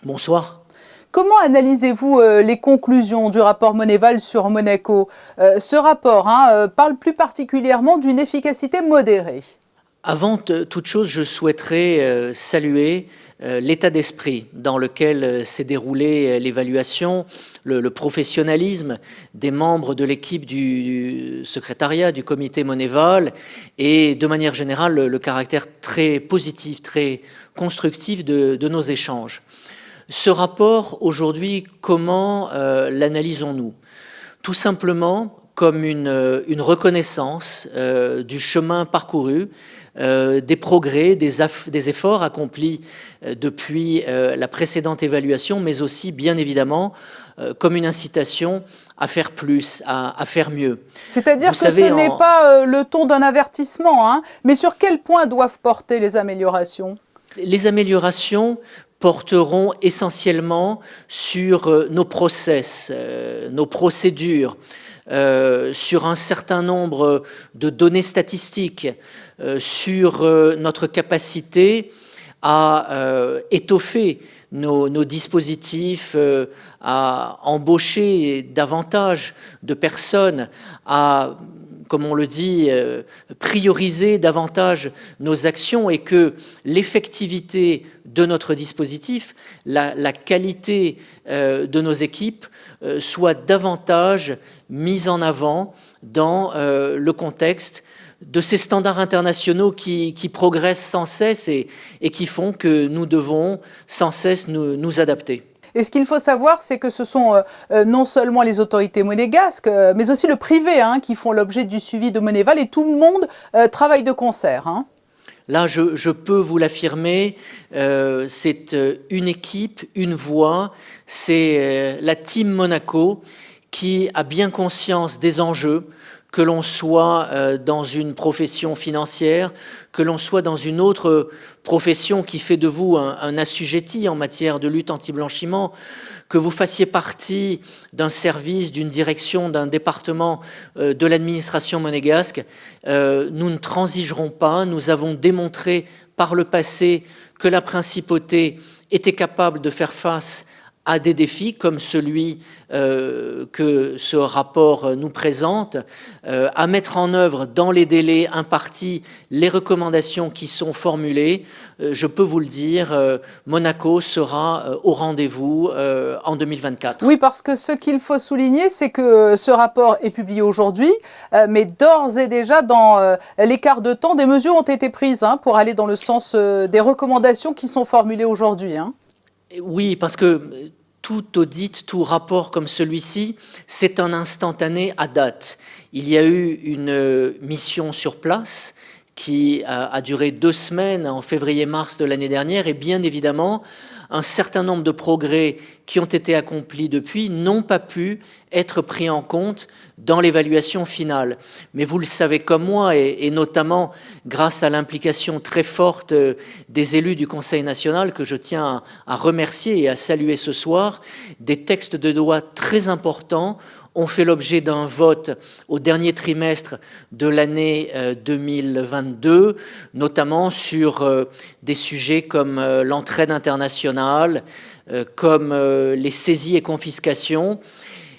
Bonsoir. Comment analysez-vous les conclusions du rapport Moneyval sur Monaco? Ce rapport parle plus particulièrement d'une efficacité modérée. Avant toute chose, je souhaiterais saluer l'état d'esprit dans lequel s'est déroulée l'évaluation, le professionnalisme des membres de l'équipe du secrétariat du comité Moneyval et de manière générale le caractère très positif, très constructif de nos échanges. Ce rapport, aujourd'hui, comment l'analysons-nous? Tout simplement comme une reconnaissance du chemin parcouru, des progrès, des efforts accomplis depuis la précédente évaluation, mais aussi, bien évidemment, comme une incitation à faire plus, à faire mieux. C'est-à-dire que ce n'est pas le ton d'un avertissement, mais sur quel point doivent porter les améliorations? Les améliorations porteront essentiellement sur nos process, nos procédures, sur un certain nombre de données statistiques, sur notre capacité à étoffer nos dispositifs, à embaucher davantage de personnes, à, comme on le dit, prioriser davantage nos actions et que l'effectivité de notre dispositif, la qualité de nos équipes soit davantage mise en avant dans le contexte de ces standards internationaux qui progressent sans cesse et qui font que nous devons sans cesse nous adapter. Et ce qu'il faut savoir, c'est que ce sont non seulement les autorités monégasques, mais aussi le privé qui font l'objet du suivi de Moneyval et tout le monde travaille de concert. Là, je peux vous l'affirmer, c'est une équipe, une voix, c'est la Team Monaco qui a bien conscience des enjeux, que l'on soit dans une profession financière, que l'on soit dans une autre profession qui fait de vous un assujetti en matière de lutte anti-blanchiment, que vous fassiez partie d'un service, d'une direction, d'un département de l'administration monégasque, nous ne transigerons pas. Nous avons démontré par le passé que la principauté était capable de faire face à des défis comme celui que ce rapport nous présente, à mettre en œuvre dans les délais impartis les recommandations qui sont formulées. Je peux vous le dire, Monaco sera au rendez-vous en 2024. Oui, parce que ce qu'il faut souligner, c'est que ce rapport est publié aujourd'hui, mais d'ores et déjà, dans l'écart de temps, des mesures ont été prises pour aller dans le sens des recommandations qui sont formulées aujourd'hui. Oui, parce que tout audit, tout rapport comme celui-ci, c'est un instantané à date. Il y a eu une mission sur place qui a duré 2 semaines en février-mars de l'année dernière et bien évidemment, un certain nombre de progrès qui ont été accomplis depuis n'ont pas pu être pris en compte dans l'évaluation finale. Mais vous le savez comme moi, et notamment grâce à l'implication très forte des élus du Conseil national, que je tiens à remercier et à saluer ce soir, des textes de loi très importants ont fait l'objet d'un vote au dernier trimestre de l'année 2022, notamment sur des sujets comme l'entraide internationale, comme les saisies et confiscations.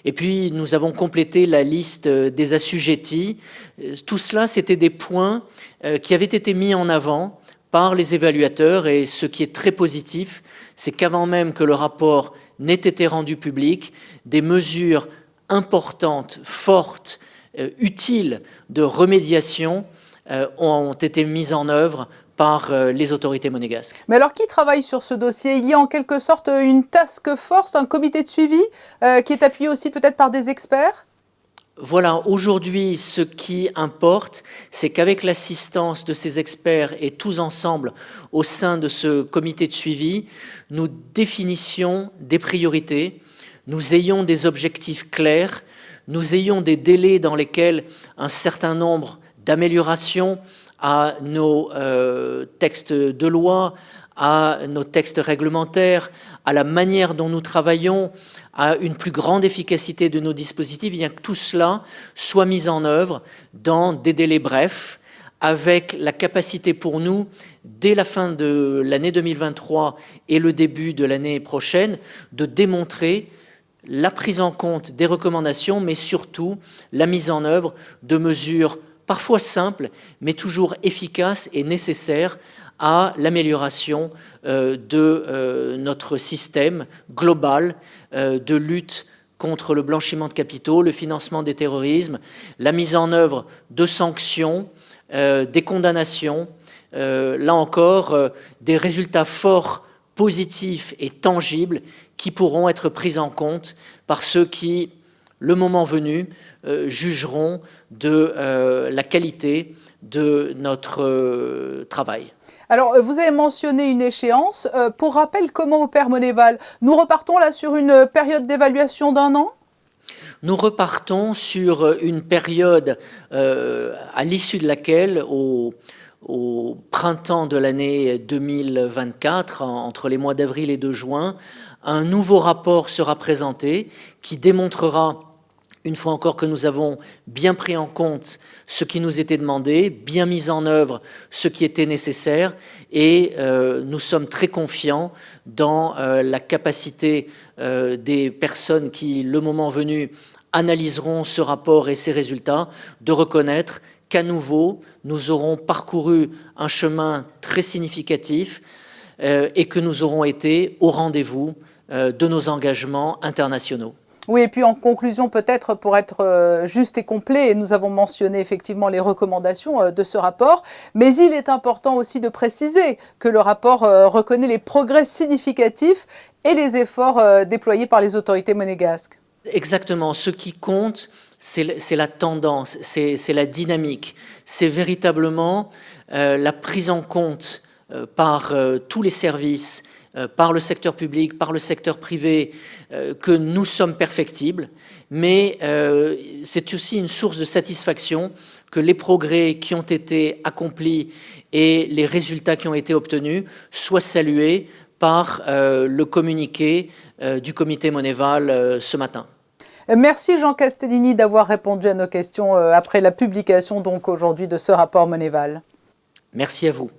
Et puis, nous avons complété la liste des assujettis. Tout cela, c'était des points qui avaient été mis en avant par les évaluateurs. Et ce qui est très positif, c'est qu'avant même que le rapport n'ait été rendu public, des mesures importantes, fortes, utiles de remédiation ont été mises en œuvre par les autorités monégasques. Mais alors, qui travaille sur ce dossier? Il y a en quelque sorte une task force, un comité de suivi qui est appuyé aussi peut-être par des experts? Voilà, aujourd'hui, ce qui importe, c'est qu'avec l'assistance de ces experts et tous ensemble au sein de ce comité de suivi, nous définissions des priorités, nous ayons des objectifs clairs, nous ayons des délais dans lesquels un certain nombre d'améliorations à nos textes de loi, à nos textes réglementaires, à la manière dont nous travaillons, à une plus grande efficacité de nos dispositifs, bien que tout cela soit mis en œuvre dans des délais brefs, avec la capacité pour nous, dès la fin de l'année 2023 et le début de l'année prochaine, de démontrer la prise en compte des recommandations, mais surtout la mise en œuvre de mesures parfois simples, mais toujours efficaces et nécessaires à l'amélioration de notre système global de lutte contre le blanchiment de capitaux, le financement des terrorismes, la mise en œuvre de sanctions, des condamnations, là encore, des résultats forts, positifs et tangibles qui pourront être pris en compte par ceux qui, le moment venu, jugeront de la qualité de notre travail. Alors, vous avez mentionné une échéance. Pour rappel, comment opère Moneval? Nous repartons là sur une période d'évaluation d'1 an? Nous repartons sur une période à l'issue de laquelle, au printemps de l'année 2024, entre les mois d'avril et de juin, un nouveau rapport sera présenté qui démontrera, une fois encore, que nous avons bien pris en compte ce qui nous était demandé, bien mis en œuvre ce qui était nécessaire, et nous sommes très confiants dans la capacité des personnes qui, le moment venu, analyseront ce rapport et ses résultats, de reconnaître qu'à nouveau, nous aurons parcouru un chemin très significatif et que nous aurons été au rendez-vous de nos engagements internationaux. Oui, et puis en conclusion, peut-être pour être juste et complet, nous avons mentionné effectivement les recommandations de ce rapport, mais il est important aussi de préciser que le rapport reconnaît les progrès significatifs et les efforts déployés par les autorités monégasques. Exactement. Ce qui compte, c'est la tendance, c'est la dynamique. C'est véritablement la prise en compte par tous les services, par le secteur public, par le secteur privé, que nous sommes perfectibles, mais c'est aussi une source de satisfaction que les progrès qui ont été accomplis et les résultats qui ont été obtenus soient salués par le communiqué du comité Moneval ce matin. Merci Jean Castellini d'avoir répondu à nos questions après la publication donc aujourd'hui de ce rapport Moneval. Merci à vous.